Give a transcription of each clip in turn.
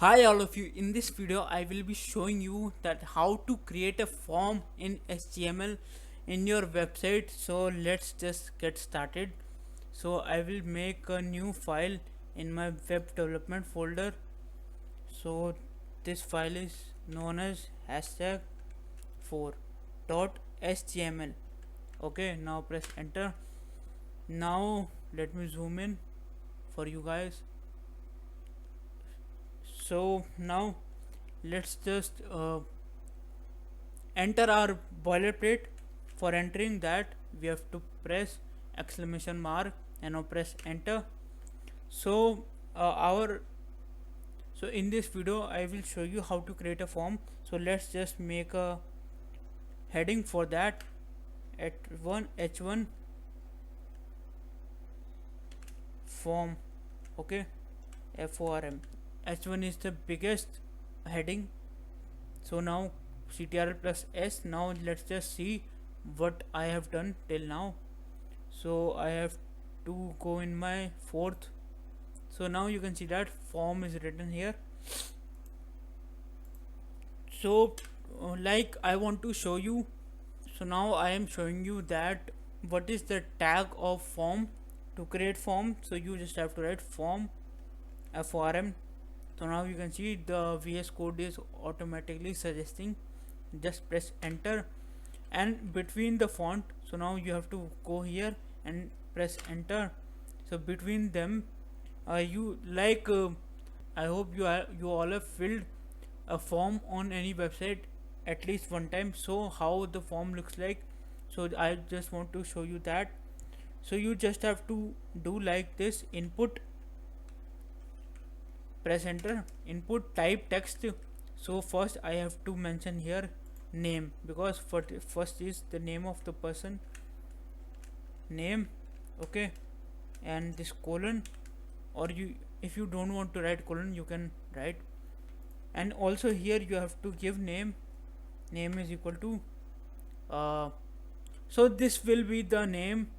Hi all of you, in this video I will be showing you that how to create a form in HTML in your website. So let's just get started. So I will make a new file in my web development folder. So this file is known as hashtag 4.html. Okay, now press enter. Now let me zoom in for you guys. So now let's just enter our boilerplate. For entering that we have to press exclamation mark and now press enter. So our so in this video I will show you how to create a form. So let's just make a heading for that at h1 form. Okay, form. H1 is the biggest heading. So now ctrl plus s. Now let's just see what I have done till now. So I have to go in my fourth. So now you can see that form is written here. So like I want to show you. So now I am showing you that what is the tag of form to create form. So you just have to write form form. So now you can see the VS code is automatically suggesting. Just press enter, and between the font, so now you have to go here and press enter. So between them you like I hope you all have filled a form on any website at least one time. So how the form looks like, so I just want to show you that. So you just have to do like this: input, press enter, input, type text. So first I have to mention here name, because first is the name of the person, name. Okay, and this colon, or you, if you don't want to write colon, you can write. And also here you have to give name. Name is equal to so this will be the name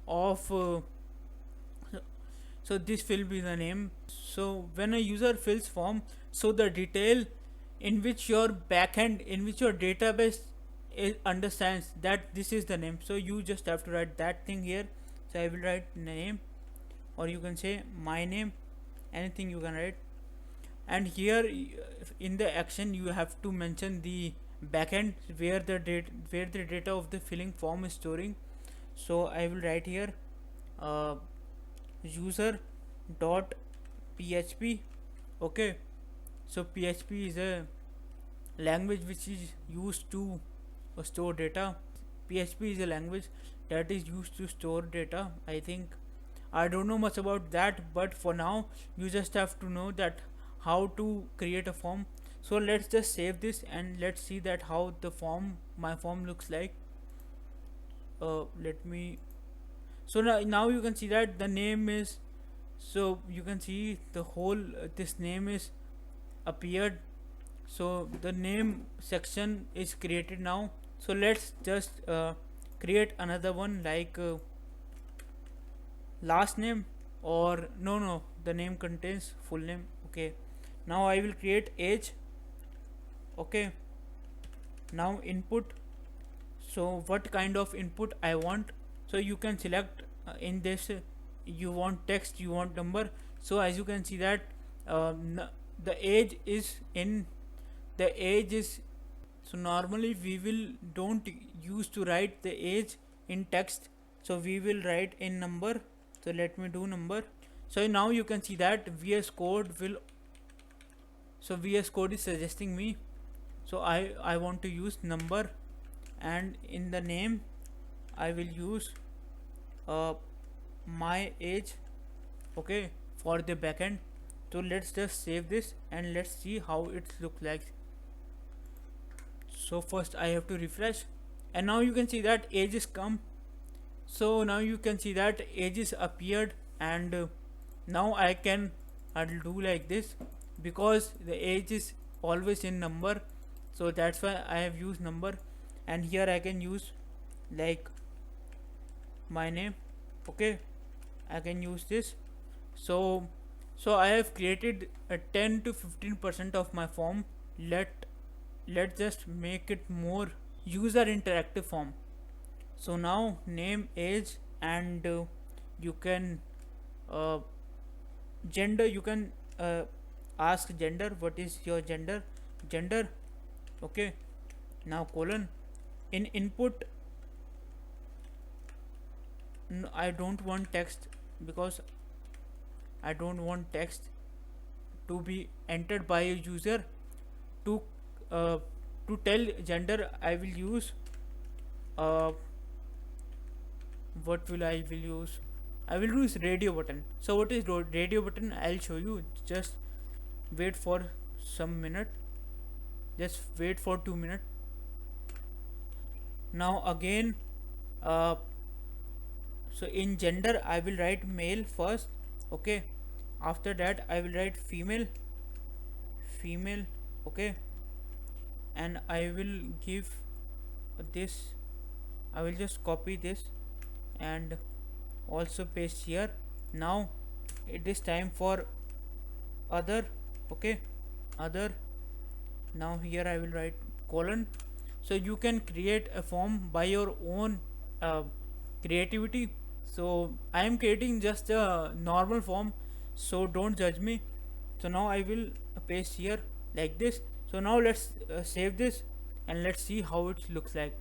of so this will be the name. So when a user fills form, so the detail in which your backend, in which your database understands that this is the name, so you just have to write that thing here. So I will write name, or you can say my name, anything you can write. And here in the action you have to mention the backend where the data of the filling form is storing. So I will write here uh, user dot php. Okay, so php is a language which is used to store data. PHP is a language that is used to store data. I think I don't know much about that, but for now you just have to know that how to create a form. So let's just save this and let's see that how the form, my form looks like. Let me, so now you can see that the name is, so you can see the whole this name is appeared. So the name section is created now. So let's just create another one like last name, or no, the name contains full name. Okay, now I will create age. Okay, now input. So what kind of input I want, so you can select in this you want text, you want number. So as you can see that the age is in, the age is, so normally we will don't use to write the age in text, so we will write in number. So let me do number. So now you can see that VS code will, so VS code is suggesting me, so I want to use number. And in the name I will use my age. Okay, for the backend. So let's just save this and let's see how it looks like. So first I have to refresh, and now you can see that age is come. So now you can see that age is appeared, and now I'll do like this, because the age is always in number, so that's why I have used number. And here I can use like my name. Okay, I can use this. So So I have created a 10 to 15% of my form. let let's just make it more user interactive form. So now name, age, and you can uh, gender. You can ask gender, what is your gender. Okay, now colon. In input, I don't want text, because I don't want text to be entered by a user. To uh, to tell gender, I will use uh, what will use. I will use radio button. So what is radio button? I'll show you. Just wait for some minute. Just wait for 2 minutes. Now again, uh, so in gender I will write male first. Okay. After that I will write female. Okay. And I will give this. I will just copy this and also paste here. Now it is time for other. Okay, other. Now here I will write colon. So you can create a form by your own uh, creativity. So I am creating just a normal form, so don't judge me. So now I will paste here like this. So now let's save this and let's see how it looks like.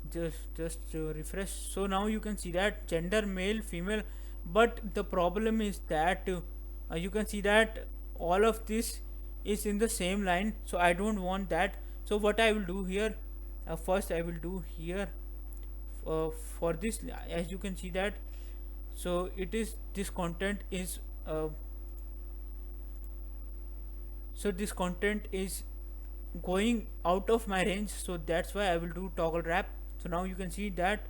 Just refresh. So now you can see that gender male female, but the problem is that you can see that all of this is in the same line, so I don't want that. So what I will do here, first I will do here for this, as you can see that. So it is, this content is so this content is going out of my range, so that's why I will do toggle wrap. So now you can see that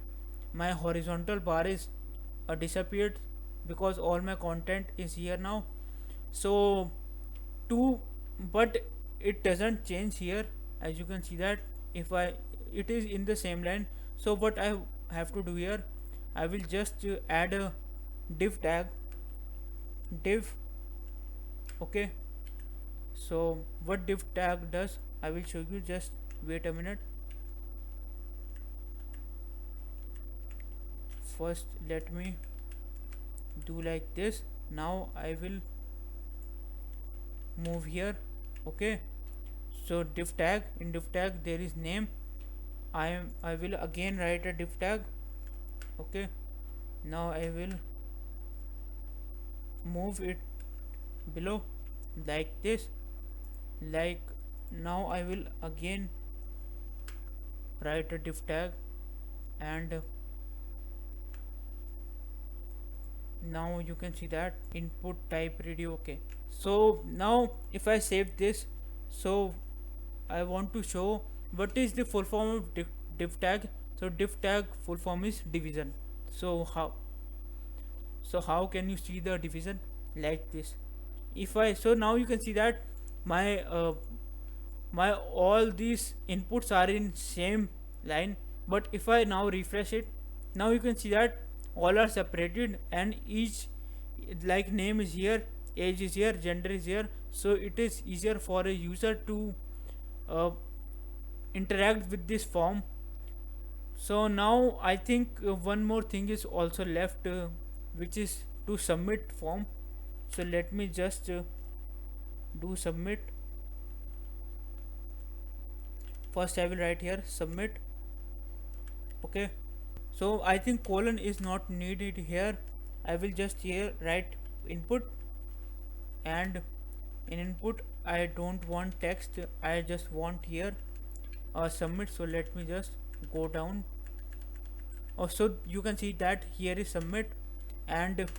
my horizontal bar is disappeared, because all my content is here now. So to, but it doesn't change here, as you can see that. If I, it is in the same line. So what I have to do here, I will just add a div tag, div. Okay, so what div tag does, I will show you. Just wait a minute. First let me do like this. Now I will move here. Okay, so div tag, in div tag there is name. I will again write a div tag. Okay, now I will move it below like this. Like, now I will again write a div tag, and now you can see that input type radio. Okay, so now if I save this, so I want to show what is the full form of div tag. So div tag full form is division. So how can you see the division? Like this. If I, so now you can see that my my all these inputs are in same line. But if I now refresh it, now you can see that all are separated, and each, like, name is here, age is here, gender is here. So it is easier for a user to uh, interact with this form. So now I think one more thing is also left, which is to submit form. So let me just do submit. First I will write here submit. Okay, so I think colon is not needed here. I will just here write input, and in input I don't want text, I just want here submit. So let me just go down. Oh, so you can see that here is submit, and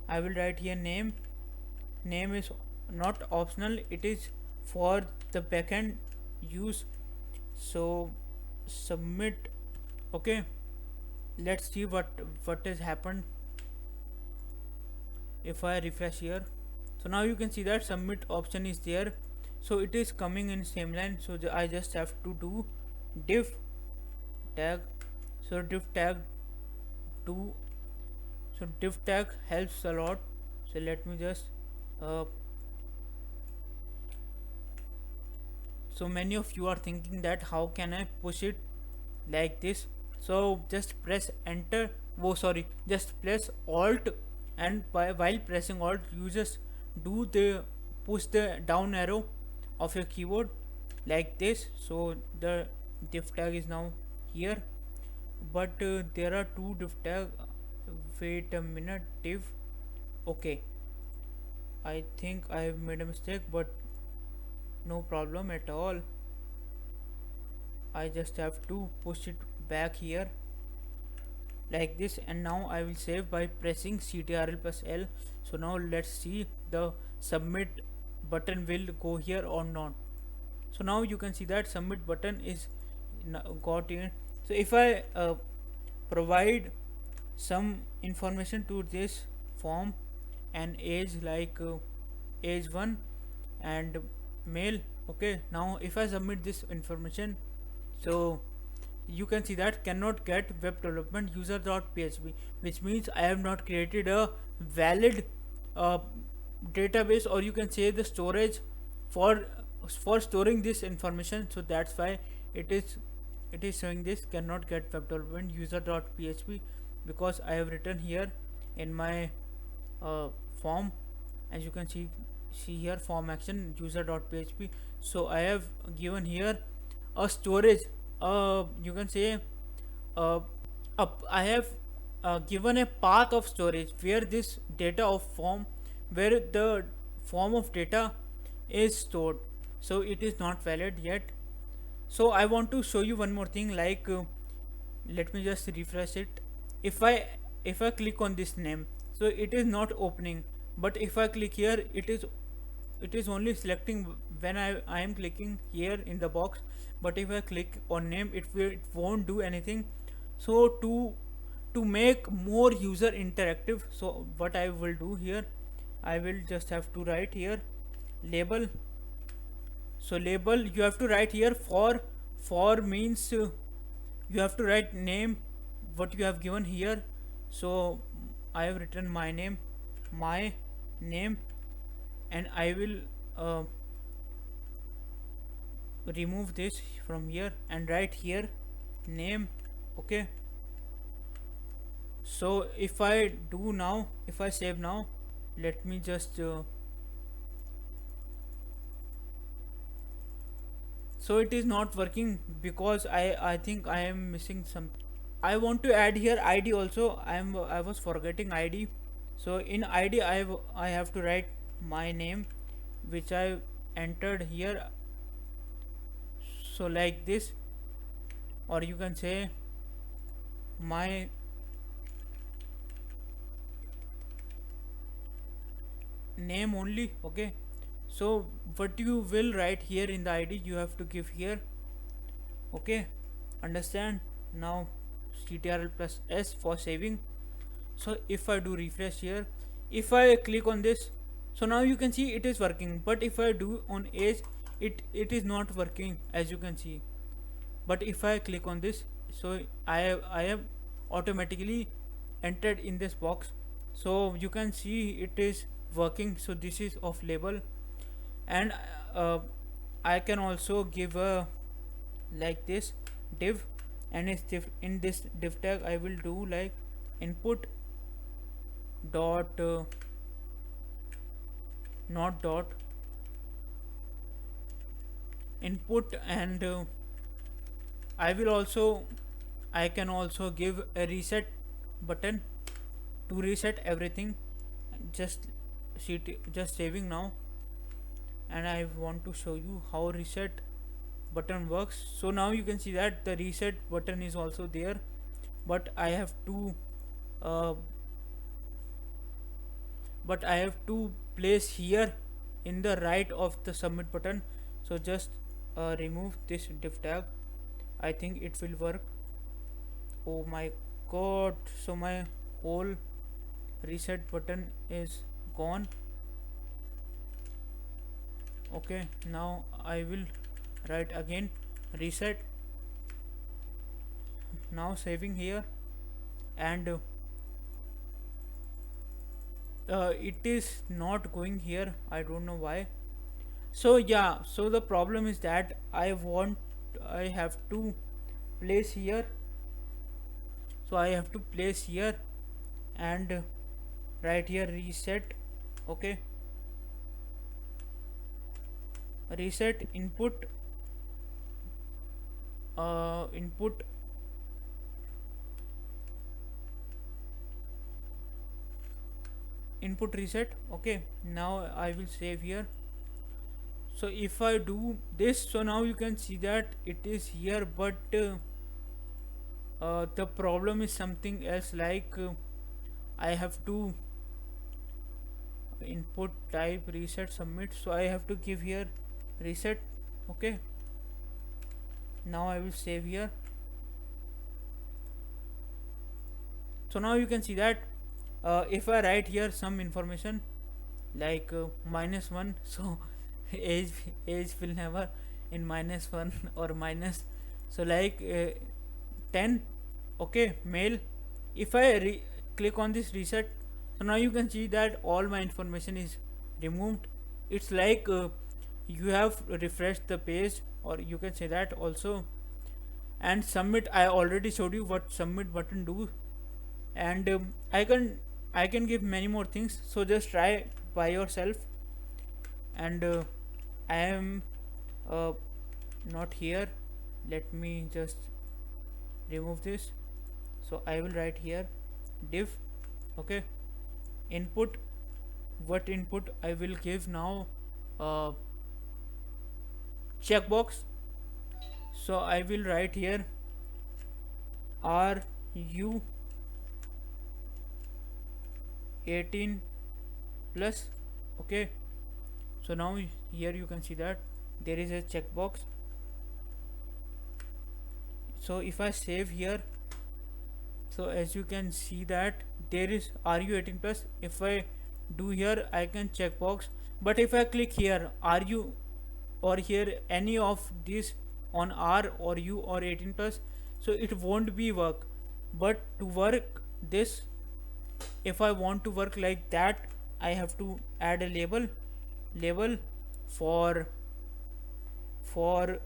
I will write here name. Name is not optional, it is for the backend use. So submit. Okay, let's see what has happened if I refresh here. So now you can see that submit option is there, so it is coming in same line. So I just have to do div tag. So div tag do, so div tag helps a lot. So let me just uh, so many of you are thinking that how can I push it like this. So just press enter, oh sorry, just press alt, and while pressing alt you just do the push the down arrow of your keyboard like this. So the div tag is now here, but there are two div tag. Wait a minute, div, okay, I think I have made a mistake, but no problem at all. I just have to push it back here like this, and now I will save by pressing Ctrl plus L. So now let's see the submit button will go here or not. So now you can see that submit button is got in. So if I provide some information to this form, and age like age 1 and male, okay, now if I submit this information, so you can see that cannot get web development user.php, which means I have not created a valid uh, database, or you can say the storage for storing this information. So that's why it is showing this cannot get web development user.php, because I have written here in my form, as you can see here, form action user.php. So I have given here a storage, you can say uh, I have given a path of storage where this data of form, where the form of data is stored. So it is not valid yet. So I want to show you one more thing, like let me just refresh it. If I click on this name, so it is not opening, but if I click here, it is only selecting when I am clicking here in the box. But if I click on name, it won't do anything. So to make more user interactive, so what I will do here, I will just have to write here label. So label, you have to write here for means you have to write name what you have given here. So I have written my name, and I will uh, remove this from here and write here name, okay. So if I do now, if I save now, let me just so it is not working because I think I am missing some. I want to add here id also. I was forgetting id. So in id I have to write my name, which I entered here, so like this, or you can say my name only, okay. So what you will write here in the id, you have to give here, okay, understand. Now ctrl plus s for saving. So if I do refresh here, if I click on this, so now you can see it is working. But if I do on age, it is not working, as you can see. But if I click on this, so I have automatically entered in this box. So you can see it is working. So this is of label. And uh, I can also give a like this div, and in this div tag I will do like input dot not dot input, and I can also give a reset button to reset everything. Just just saving now, and I want to show you how reset button works. So now you can see that the reset button is also there, but I have to uh, place here in the right of the submit button. So just remove this div tag. I think it will work. Oh my god, so my whole reset button is gone. Okay, now I will write again reset. Now saving here, and it is not going here, I don't know why. So yeah, so the problem is that I have to place here, so I have to place here and right here reset. Okay, reset input, input, input reset. Okay, now I will save here. So if I do this, so now you can see that it is here, but the problem is something else, like I have to input type reset submit, so I have to give here reset. Okay, now I will save here. So now you can see that if I write here some information like -1, so age age will never in -1 or minus, so like 10. Okay, male. If I click on this reset, so now you can see that all my information is removed. It's like you have refreshed the page, or you can say that also. And submit, I already showed you what submit button do. And I can give many more things, so just try by yourself. And I am uh, not here, let me just remove this. So I will write here div. Okay, input, what input I will give now? uh, Checkbox. So I will write here, are you 18 plus? Okay, so now here you can see that there is a checkbox. So if I save here, so as you can see that there is, are you 18 plus? If I do here, I can checkbox. But if I click here, are you, or here any of these on R or U or 18 plus, so it won't be work. But to work this, if I want to work like that, I have to add a label for for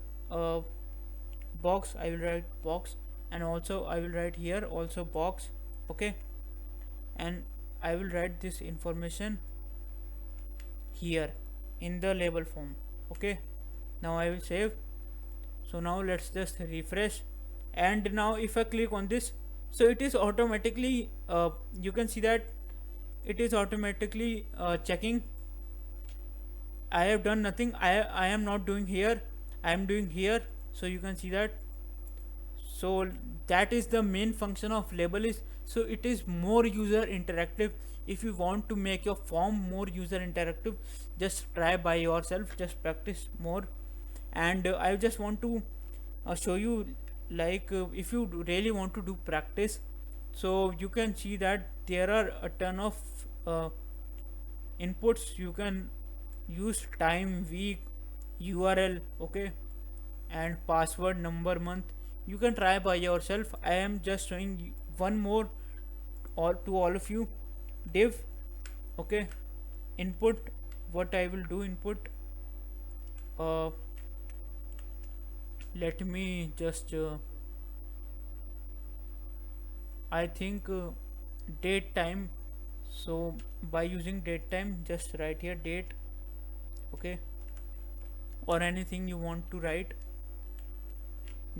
box. I will write box, and also I will write here also box. Okay, and I will write this information here in the label form. Okay, now I will save. So now let's just refresh, and now if I click on this, so it is automatically you can see that it is automatically checking. I have done nothing. I am not doing here, I am doing here. So you can see that. So that is the main function of label is, so it is more user interactive. If you want to make your form more user interactive, just try by yourself, just practice more. And I just want to show you, like if you really want to do practice, so you can see that there are a ton of uh, inputs. You can use time, week, URL. Okay, and password, number, month. You can try by yourself. I am just showing one more or to all of you. Div. Okay, input, what I will do, input, uh, let me just I think date time. So by using date time, just write here date. Okay, or anything you want to write,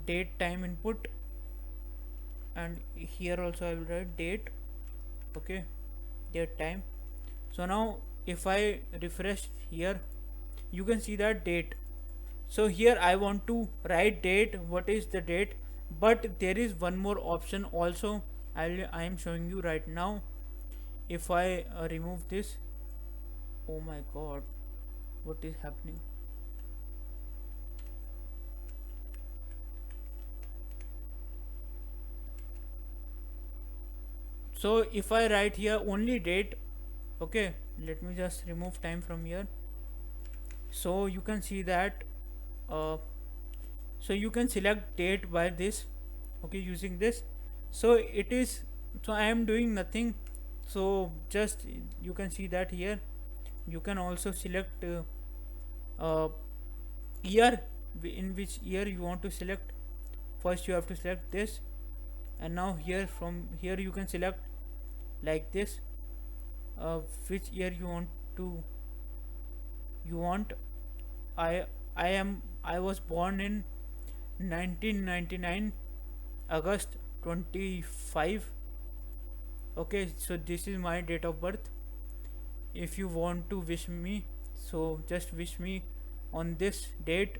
date time input, and here also I will write date. Okay, date time. So now if I refresh here, you can see that date. So here I want to write date, what is the date, but there is one more option also. I am showing you right now. If I remove this, oh my god, what is happening? So if I write here only date, okay, let me just remove time from here. So you can see that uh, so you can select date by this. Okay, using this. So it is, so I am doing nothing. So just you can see that here. You can also select year, in which year you want to select. First you have to select this, and now here, from here you can select like this, which year to you want. I I was born in 1999 August 25. Okay, so this is my date of birth. If you want to wish me, so just wish me on this date,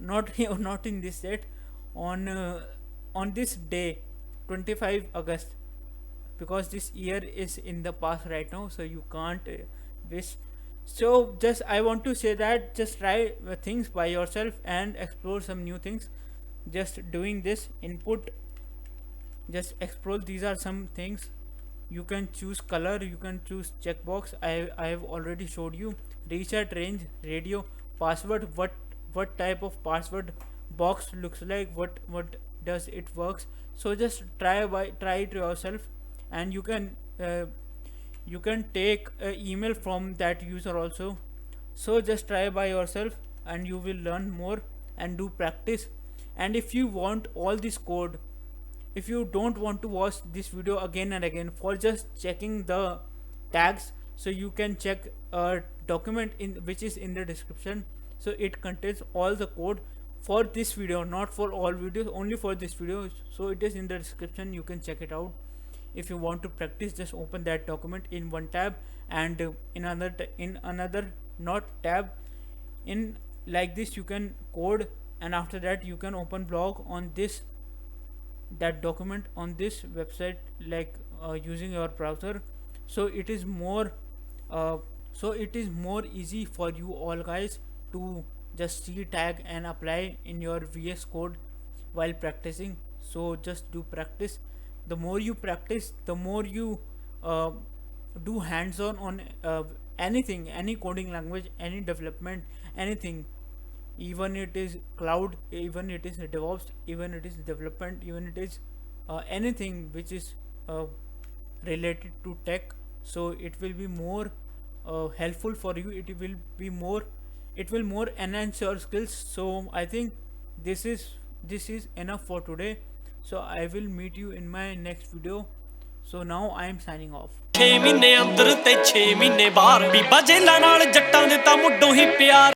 not here, not in this date, on this day, 25 August, because this year is in the past right now, so you can't wish. So just I want to say that just try things by yourself and explore some new things. Just doing this input, just explore. These are some things. You can choose color, you can choose checkbox. I have already showed you. Reset, range, radio, password. What type of password box looks like, what does it works. So just try it yourself, and you can take email from that user also. So just try by yourself, and you will learn more and do practice. And if you want all this code, if you don't want to watch this video again and again for just checking the tags, so you can check a document in which is in the description. So it contains all the code for this video, not for all videos, only for this video. So it is in the description, you can check it out. If you want to practice, just open that document in one tab, and in another not tab, in like this you can code. And after that you can open blog on this, that document on this website, like using your browser. So it is more uh, easy for you all guys to just see tag and apply in your VS code while practicing. So just do practice. The more you practice, the more you uh, do hands-on on anything, any coding language, any development, anything. Even it is cloud, even it is DevOps, even it is development, even it is anything which is related to tech. So it will be more helpful for you. It will more enhance your skills. So I think this is enough for today. So I will meet you in my next video. So now I am signing off. 6 ਮਹੀਨੇ ਅੰਦਰ ਤੇ 6 ਮਹੀਨੇ ਬਾਹਰ ਬੀਬਾ ਜੇਲਾਂ ਨਾਲ ਜੱਟਾਂ ਦੇ ਤਾਂ ਮੁੱਢੋਂ ਹੀ ਪਿਆਰ